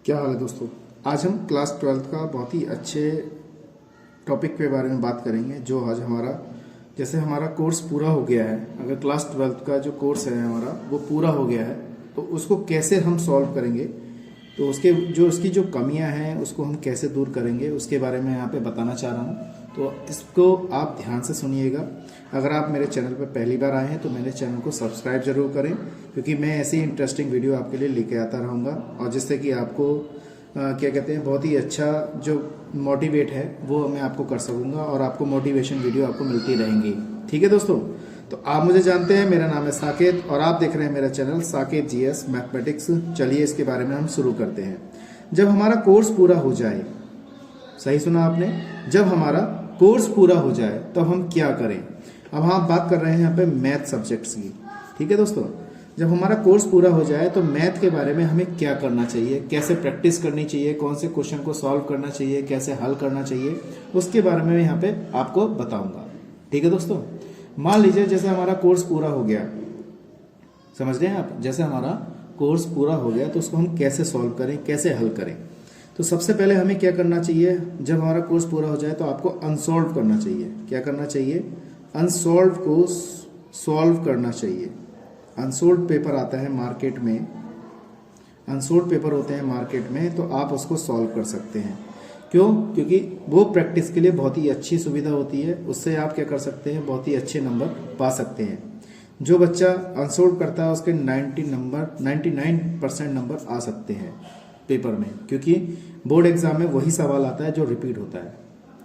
क्या हाल है दोस्तों। आज हम क्लास 12th का बहुत ही अच्छे टॉपिक के बारे में बात करेंगे। जो आज हमारा कोर्स पूरा हो गया है, अगर क्लास 12th का जो कोर्स है हमारा वो पूरा हो गया है तो उसको कैसे हम सॉल्व करेंगे, तो उसकी जो कमियां हैं उसको हम कैसे दूर करेंगे उसके बारे में यहाँ पे बताना चाह रहा हूँ। तो इसको आप ध्यान से सुनिएगा। अगर आप मेरे चैनल पर पहली बार आए हैं तो मेरे चैनल को सब्सक्राइब जरूर करें, क्योंकि मैं ऐसी इंटरेस्टिंग वीडियो आपके लिए लेके आता रहूँगा और जिससे कि आपको क्या कहते हैं बहुत ही अच्छा जो मोटिवेट है वो मैं आपको कर सकूँगा और आपको मोटिवेशन वीडियो आपको मिलती रहेंगी। ठीक है दोस्तों, तो आप मुझे जानते हैं, मेरा नाम है साकेत और आप देख रहे हैं मेरा चैनल साकेत जीएस मैथमेटिक्स। चलिए इसके बारे में हम शुरू करते हैं। जब हमारा कोर्स पूरा हो जाए, सही सुना आपने, जब हमारा कोर्स पूरा हो जाए तब हम क्या करें। अब हम बात कर रहे हैं यहाँ पे मैथ सब्जेक्ट्स की। ठीक है दोस्तों, जब हमारा कोर्स पूरा हो जाए तो मैथ के बारे में हमें क्या करना चाहिए, कैसे प्रैक्टिस करनी चाहिए, कौन से क्वेश्चन को सॉल्व करना चाहिए, कैसे हल करना चाहिए, उसके बारे में यहाँ पे आपको बताऊंगा। ठीक है दोस्तों, मान लीजिए जैसे हमारा कोर्स पूरा हो गया, समझ रहे हैं आप, जैसे हमारा कोर्स पूरा हो गया तो उसको हम कैसे सॉल्व करें, कैसे हल करें। तो सबसे पहले हमें क्या करना चाहिए, जब हमारा कोर्स पूरा हो जाए तो आपको अनसॉल्व करना चाहिए। क्या करना चाहिए, अनसॉल्व को सॉल्व करना चाहिए। अनसोल्ड पेपर आता है मार्केट में, अनसोल्ड पेपर होते हैं मार्केट में, तो आप उसको सॉल्व कर सकते हैं। क्यों? क्योंकि वो प्रैक्टिस के लिए बहुत ही अच्छी सुविधा होती है। उससे आप क्या कर सकते हैं, बहुत ही अच्छे नंबर पा सकते हैं। जो बच्चा अनसोल्व करता है उसके 99% नंबर आ सकते हैं पेपर में, क्योंकि बोर्ड एग्जाम में वही सवाल आता है जो रिपीट होता है।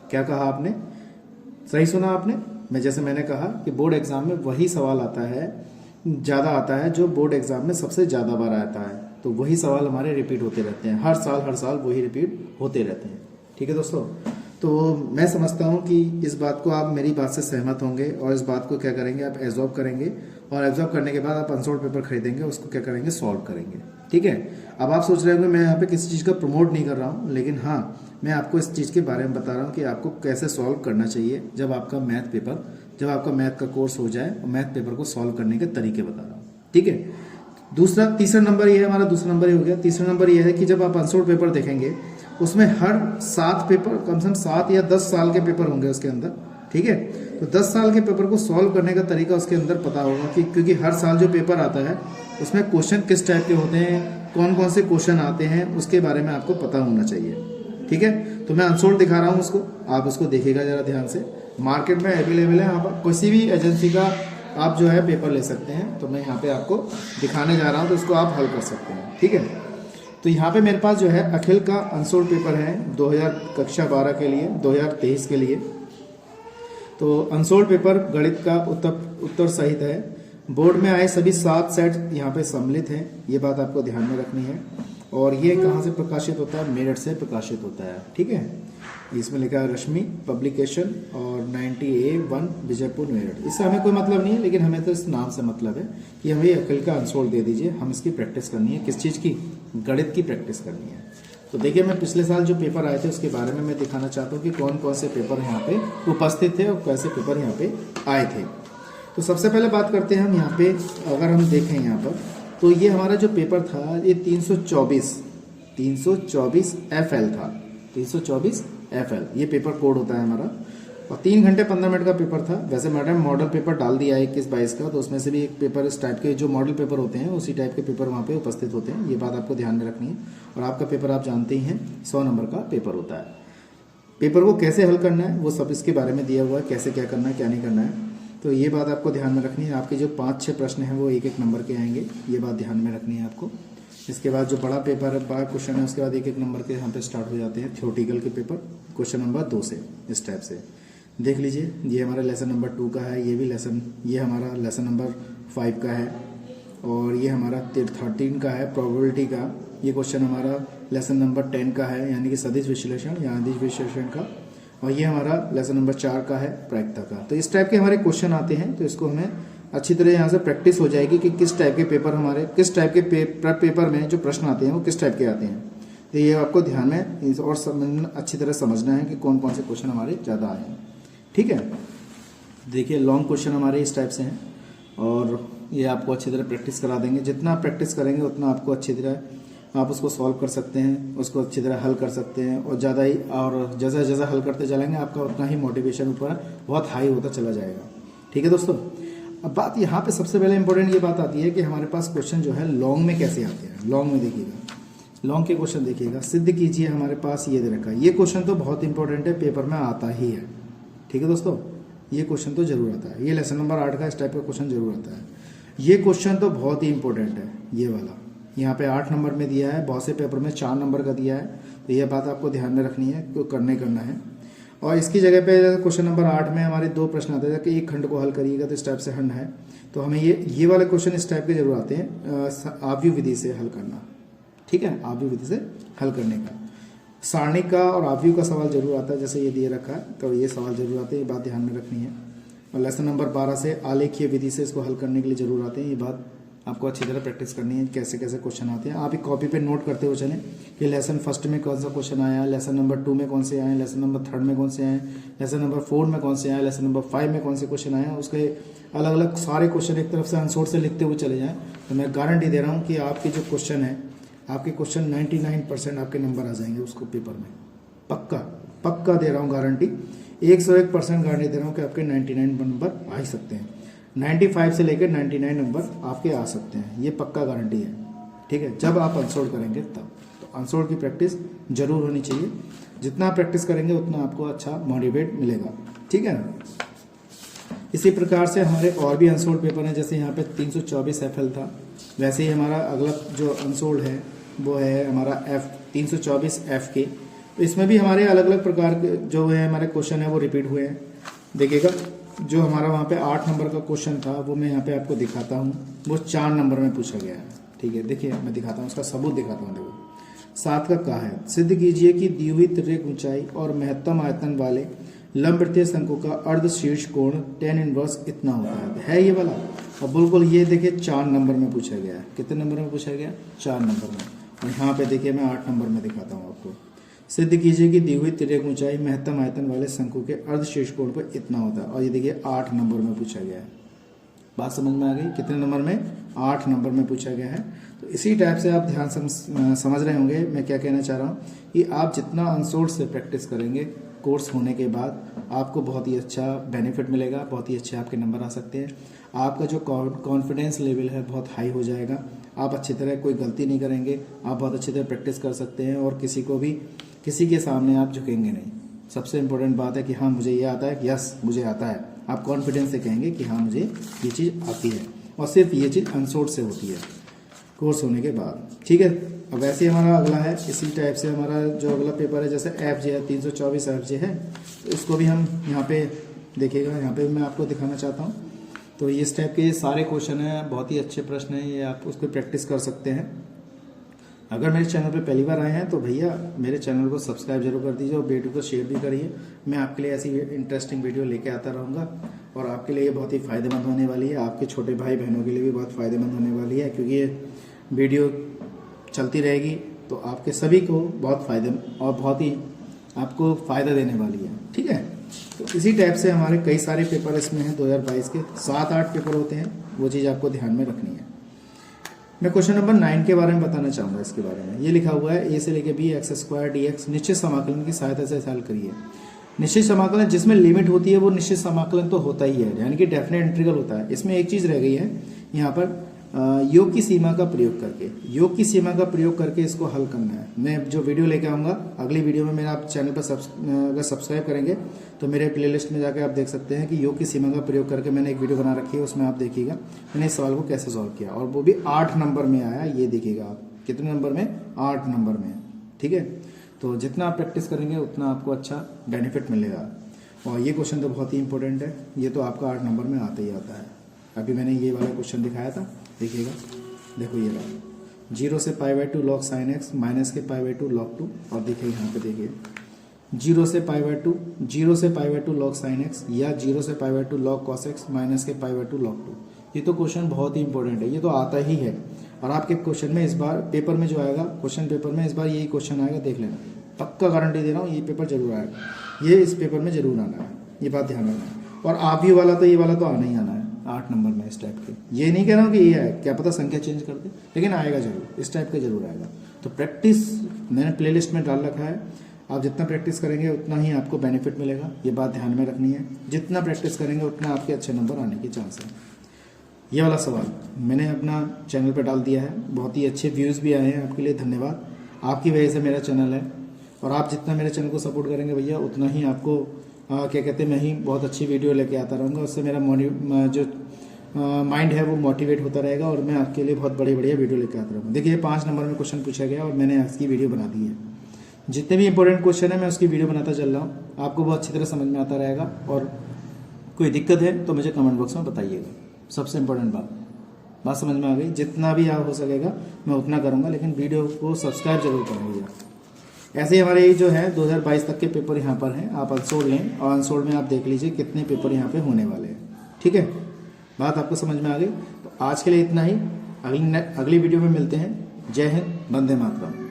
क्या कहा आपने, सही सुना आपने। जैसे मैंने कहा कि बोर्ड एग्जाम में वही सवाल आता है, ज़्यादा आता है, जो बोर्ड एग्जाम में सबसे ज़्यादा बार आता है। तो वही सवाल हमारे रिपीट होते रहते हैं, हर साल वही रिपीट होते रहते हैं। ठीक है दोस्तों, तो मैं समझता हूँ कि इस बात को आप मेरी बात से सहमत होंगे और इस बात को क्या करेंगे, आप एब्जॉर्ब करेंगे और एब्जॉर्ब करने के बाद आप अनसोल्ड पेपर खरीदेंगे, उसको क्या करेंगे, सॉल्व करेंगे। ठीक है। अब आप सोच रहे होंगे मैं यहाँ पे किसी चीज़ का प्रमोट नहीं कर रहा हूँ, लेकिन हाँ, मैं आपको इस चीज़ के बारे में बता रहा हूँ कि आपको कैसे सॉल्व करना चाहिए जब आपका मैथ का कोर्स हो जाए, और मैथ पेपर को सॉल्व करने के तरीके बता रहा हूँ। ठीक है। तीसरा नंबर ये है, हमारा दूसरा नंबर ये हो गया। तीसरा नंबर ये है कि जब आप अनसोल्ड पेपर देखेंगे उसमें हर 7 पेपर, कम से कम 7 या 10 साल के पेपर होंगे उसके अंदर। ठीक है, तो 10 साल के पेपर को सॉल्व करने का तरीका उसके अंदर पता होगा कि क्योंकि हर साल जो पेपर आता है उसमें क्वेश्चन किस टाइप के होते हैं, कौन कौन से क्वेश्चन आते हैं, उसके बारे में आपको पता होना चाहिए। ठीक है, तो मैं अनसोल्ड दिखा रहा हूँ उसको, आप उसको देखिएगा जरा ध्यान से। मार्केट में अवेलेबल है, आप किसी भी एजेंसी का आप जो है पेपर ले सकते हैं। तो मैं यहाँ पे आपको दिखाने जा रहा हूँ, तो उसको आप हल कर सकते हैं। ठीक है, तो यहाँ पे मेरे पास जो है अखिल का अनसोल्ड पेपर है 2000 कक्षा 12 के लिए, 2023 के लिए। तो अनसोल्ड पेपर गणित का उत्तर सहित है। बोर्ड में आए सभी 7 सेट यहाँ पे सम्मिलित हैं, ये बात आपको ध्यान में रखनी है। और ये कहाँ से प्रकाशित होता है, मेरठ से प्रकाशित होता है। ठीक है, इसमें लिखा है रश्मि पब्लिकेशन और 90A1 विजयपुर मेरठ। इससे हमें कोई मतलब नहीं है, लेकिन हमें तो इस नाम से मतलब है कि हमें अखिल का अनसोल्ड दे दीजिए, हम इसकी प्रैक्टिस करनी है। किस चीज़ की, गणित की प्रैक्टिस करनी है। तो देखिए, मैं पिछले साल जो पेपर आए थे उसके बारे में मैं दिखाना चाहता हूँ कि कौन कौन से पेपर यहाँ पे उपस्थित थे और कैसे पेपर यहाँ पे आए थे। तो सबसे पहले बात करते हैं हम यहाँ पे, अगर हम देखें यहाँ पर, तो ये हमारा जो पेपर था ये 324 FL था। 324 FL ये पेपर कोड होता है हमारा, और 3 घंटे 15 मिनट का पेपर था। वैसे मैडम मॉडल पेपर डाल दिया है 21-22 का, तो उसमें से भी एक पेपर इस टाइप के जो मॉडल पेपर होते हैं उसी टाइप के पेपर वहाँ पे उपस्थित होते हैं। ये बात आपको ध्यान में रखनी है। और आपका पेपर आप जानते ही हैं 100 नंबर का पेपर होता है। पेपर को कैसे हल करना है वो सब इसके बारे में दिया हुआ है, कैसे क्या करना है क्या नहीं करना है। तो ये बात आपको ध्यान में रखनी है। आपके जो 5-6 प्रश्न हैं वो 1-1 नंबर के आएंगे, ये बात ध्यान में रखनी है आपको। इसके बाद जो बड़ा पेपर है, बड़ा क्वेश्चन है, उसके बाद 1-1 नंबर के यहाँ पे स्टार्ट हो जाते हैं थ्योरेटिकल के पेपर, क्वेश्चन नंबर 2 से। इस टाइप से देख लीजिए, ये हमारा लेसन नंबर 2 का है, ये हमारा लेसन नंबर 5 का है, और ये हमारा 13 का है प्रोबेबिलिटी का। ये क्वेश्चन हमारा लेसन नंबर 10 का है, यानी कि सदिश विश्लेषण या अदिश विश्लेषण का। और ये हमारा लेसन नंबर 4 का है प्रायिकता का। तो इस टाइप के हमारे क्वेश्चन आते हैं, तो इसको हमें अच्छी तरह यहाँ से प्रैक्टिस हो जाएगी कि किस टाइप के पेपर हमारे, किस टाइप के पेपर में जो प्रश्न आते हैं वो किस टाइप के आते हैं। तो ये आपको ध्यान में और अच्छी तरह समझना है कि कौन कौन से क्वेश्चन हमारे ज़्यादा आए हैं। ठीक है, देखिए लॉन्ग क्वेश्चन हमारे इस टाइप से हैं, और ये आपको अच्छी तरह प्रैक्टिस करा देंगे। जितना आप प्रैक्टिस करेंगे उतना आपको अच्छी तरह आप उसको सॉल्व कर सकते हैं, उसको अच्छी तरह हल कर सकते हैं और ज़्यादा ही, और जैसा जैसा हल करते चलेंगे आपका उतना ही मोटिवेशन ऊपर बहुत हाई होता चला जाएगा। ठीक है दोस्तों, अब बात यहाँ पे सबसे पहले इंपॉर्टेंट ये बात आती है कि हमारे पास क्वेश्चन जो है लॉन्ग में कैसे आते हैं। लॉन्ग में देखिएगा, लॉन्ग के क्वेश्चन देखिएगा, सिद्ध कीजिए हमारे पास ये दे रखा है। ये क्वेश्चन तो बहुत इंपॉर्टेंट है, पेपर में आता ही है। ठीक है दोस्तों, ये क्वेश्चन तो जरूर आता है, ये लेसन नंबर 8 का इस टाइप का क्वेश्चन जरूर आता है। ये क्वेश्चन तो बहुत ही इंपॉर्टेंट है, ये वाला यहाँ पे 8 नंबर में दिया है, बहुत से पेपर में 4 नंबर का दिया है, तो ये बात आपको ध्यान में रखनी है, तो करना है। और इसकी जगह पे क्वेश्चन नंबर 8 में हमारे 2 प्रश्न आते हैं कि एक खंड को हल करिएगा, तो इस टाइप से खंड है, तो हमें ये वाले क्वेश्चन इस टाइप के जरूर आते हैं, आव्यूह विधि से हल करना। ठीक है, आव्यूह विधि से हल करने का, सारणी का और आव्यूह का सवाल जरूर आता है, जैसे ये दिए रखा है तो ये सवाल जरूर आते हैं, ये बात ध्यान में रखनी है। और लेसन नंबर 12 से आलेखीय विधि से इसको हल करने के लिए जरूर आते हैं, ये बात आपको अच्छी तरह प्रैक्टिस करनी है, कैसे कैसे क्वेश्चन आते हैं। आप एक कॉपी पे नोट करते हुए चलें कि लेसन फर्स्ट में कौन सा क्वेश्चन आया, लेसन नंबर 2 में कौन से आए, लेसन नंबर 3 में कौन से आए, लेसन नंबर 4 में कौन से आए, लेसन नंबर 5 में कौन से क्वेश्चन आए, उसके अलग अलग सारे क्वेश्चन एक तरफ से आंसर से लिखते हुए चले जाएं। तो मैं गारंटी दे रहा हूँ कि आपके जो क्वेश्चन है, आपके क्वेश्चन 99% आपके नंबर आ जाएंगे उसको पेपर में, पक्का दे रहा हूँ गारंटी, 101% गारंटी दे रहा हूँ कि आपके 99 नंबर आ ही सकते हैं, 95 से लेकर 99 नंबर आपके आ सकते हैं, ये पक्का गारंटी है। ठीक है, जब आप अनसोल्ड करेंगे तब, तो अनसोल्ड की प्रैक्टिस जरूर होनी चाहिए, जितना प्रैक्टिस करेंगे उतना आपको अच्छा मोटिवेट मिलेगा। ठीक है, इसी प्रकार से हमारे और भी अनसोल्ड पेपर हैं, जैसे यहाँ पे 324 FL था, वैसे ही हमारा अगला जो अनसोल्ड है वो है हमारा 324 FK। तो इसमें भी हमारे अलग अलग प्रकार के जो है हमारे क्वेश्चन है वो रिपीट हुए हैं। देखिएगा, जो हमारा वहाँ पे 8 नंबर का क्वेश्चन था वो मैं यहाँ पे आपको दिखाता हूँ, वो 4 नंबर में पूछा गया है। ठीक है, देखिए मैं दिखाता हूँ, उसका सबूत दिखाता हूँ। देखो 7 का कहा है, सिद्ध कीजिए कि दी हुई तिर्यक ऊंचाई और महत्तम आयतन वाले लंबवृत्तीय शंकु का अर्ध शीर्ष कोण tan इनवर्स इतना होता है ये वाला। और बिल्कुल ये देखिए 4 नंबर में पूछा गया है। कितने नंबर में पूछा गया? 4 नंबर में। और यहाँ पे देखिए मैं 8 नंबर में दिखाता हूँ आपको। सिद्ध कीजिए कि दी हुई तिर्यक ऊंचाई महत्तम आयतन वाले शंकु के अर्ध शीर्ष कोण पर इतना होता है, और ये देखिए 8 नंबर में पूछा गया है। बात समझ में आ गई? कितने नंबर में? 8 नंबर में पूछा गया है। तो इसी टाइप से आप ध्यान समझ रहे होंगे मैं क्या कहना चाह रहा हूँ, कि आप जितना अनसोल्ड से प्रैक्टिस करेंगे कोर्स होने के बाद आपको बहुत ही अच्छा बेनिफिट मिलेगा, बहुत ही अच्छे आपके नंबर आ सकते हैं। आपका जो कॉन्फिडेंस लेवल है बहुत हाई हो जाएगा, आप अच्छी तरह कोई गलती नहीं करेंगे, आप बहुत अच्छी तरह प्रैक्टिस कर सकते हैं, और किसी के सामने आप झुकेंगे नहीं। सबसे इम्पोर्टेंट बात है कि हाँ मुझे ये आता है, यस मुझे आता है। आप कॉन्फिडेंस से कहेंगे कि हाँ मुझे ये चीज़ आती है, और सिर्फ ये चीज़ अनसोल्ड से होती है कोर्स होने के बाद। ठीक है, अब वैसे ही हमारा अगला है, इसी टाइप से हमारा जो अगला पेपर है, जैसे FJ है 324 FJ है, तो इसको भी हम यहाँ पे देखिएगा, यहाँ पे मैं आपको दिखाना चाहता हूँ। तो इस टाइप के सारे क्वेश्चन हैं, बहुत ही अच्छे प्रश्न हैं, ये आप उसको प्रैक्टिस कर सकते हैं। अगर मेरे चैनल पे पहली बार आए हैं तो भैया मेरे चैनल को सब्सक्राइब जरूर कर दीजिए, और वीडियो को शेयर भी करिए। मैं आपके लिए ऐसी इंटरेस्टिंग वीडियो लेके आता रहूँगा, और आपके लिए ये बहुत ही फ़ायदेमंद होने वाली है, आपके छोटे भाई बहनों के लिए भी बहुत फ़ायदेमंद होने वाली है, क्योंकि ये वीडियो चलती रहेगी तो आपके सभी को बहुत फ़ायदे और बहुत ही आपको फ़ायदा देने वाली है। ठीक है, तो इसी टाइप से हमारे कई सारे पेपर इसमें हैं, 2022 के 7-8 पेपर होते हैं, वो चीज़ आपको ध्यान में रखनी है। मैं क्वेश्चन नंबर 9 के बारे में बताना चाहूँगा। इसके बारे में ये लिखा हुआ है, a से लेकर b x² dx निश्चित समाकलन की सहायता से हल करिए। निश्चित समाकलन जिसमें लिमिट होती है वो निश्चित समाकलन तो होता ही है, यानी कि डेफिनेट इंटीग्रल होता है। इसमें एक चीज़ रह गई है यहाँ पर, योग की सीमा का प्रयोग करके इसको हल करना है। मैं जो वीडियो लेके आऊँगा अगली वीडियो में, मेरा आप चैनल पर अगर सब्सक्राइब करेंगे तो मेरे प्लेलिस्ट में जाकर आप देख सकते हैं कि योग की सीमा का प्रयोग करके मैंने एक वीडियो बना रखी है, उसमें आप देखिएगा मैंने इस सवाल को कैसे सॉल्व किया, और वो भी 8 नंबर में आया। ये देखिएगा आप कितने नंबर में? 8 नंबर में। ठीक है, तो जितना आप प्रैक्टिस करेंगे उतना आपको अच्छा बेनिफिट मिलेगा। और ये क्वेश्चन तो बहुत ही इंपॉर्टेंट है, ये तो आपका 8 नंबर में आता ही आता है। अभी मैंने ये वाला क्वेश्चन दिखाया था, देखिएगा, देखो ये रहा 0 से π/2 log sin x माइनस के π/2 log 2, और देखिए यहाँ पे देखिए 0 से π/2 log sin x या 0 से π/2 log cos x माइनस के π/2 log 2। ये तो क्वेश्चन बहुत ही इंपॉर्टेंट है, ये तो आता ही है, और आपके क्वेश्चन में इस बार पेपर में जो आएगा, क्वेश्चन पेपर में इस बार यही क्वेश्चन आएगा, देख लेना, पक्का गारंटी दे रहा हूँ, ये पेपर जरूर आएगा, ये इस पेपर में जरूर आना है, ये बात ध्यान रखना है। और आप ही वाला तो ये वाला तो आना ही आना है 8 नंबर में इस टाइप के। ये नहीं कह रहा हूँ कि ये है, क्या पता संख्या चेंज कर दे, लेकिन आएगा जरूर, इस टाइप का जरूर आएगा। तो प्रैक्टिस मैंने प्लेलिस्ट में डाल रखा है, आप जितना प्रैक्टिस करेंगे उतना ही आपको बेनिफिट मिलेगा, ये बात ध्यान में रखनी है। जितना प्रैक्टिस करेंगे उतना आपके अच्छे नंबर आने की चांस है। ये वाला सवाल मैंने अपना चैनल पर डाल दिया है, बहुत ही अच्छे व्यूज़ भी आए हैं, आपके लिए धन्यवाद। आपकी वजह से मेरा चैनल है, और आप जितना मेरे चैनल को सपोर्ट करेंगे भैया उतना ही आपको क्या कहते हैं, मैं ही बहुत अच्छी वीडियो लेके आता रहूँगा। उससे मेरा जो माइंड है वो मोटिवेट होता रहेगा, और मैं आपके लिए बहुत बढ़िया वीडियो लेके आता रहूँगा। देखिए 5 नंबर में क्वेश्चन पूछा गया और मैंने इसकी वीडियो बना दी है। जितने भी इंपॉर्टेंट क्वेश्चन है मैं उसकी वीडियो बनाता चल रहा हूँ, आपको बहुत अच्छी तरह समझ में आता रहेगा। और कोई दिक्कत है तो मुझे कमेंट बॉक्स में बताइएगा। सबसे इम्पोर्टेंट बात समझ में आ गई? जितना भी आप हो सकेगा मैं उतना करूँगा, लेकिन वीडियो को सब्सक्राइब जरूर करेंगे। ऐसे ही हमारे जो है 2022 तक के पेपर यहाँ पर हैं, आप अनसोल्ड लें और अनसोल्ड में आप देख लीजिए कितने पेपर यहाँ पे होने वाले हैं। ठीक है, बात आपको समझ में आ गई? तो आज के लिए इतना ही, अगली वीडियो में मिलते हैं। जय हिंद, वंदे मातरम।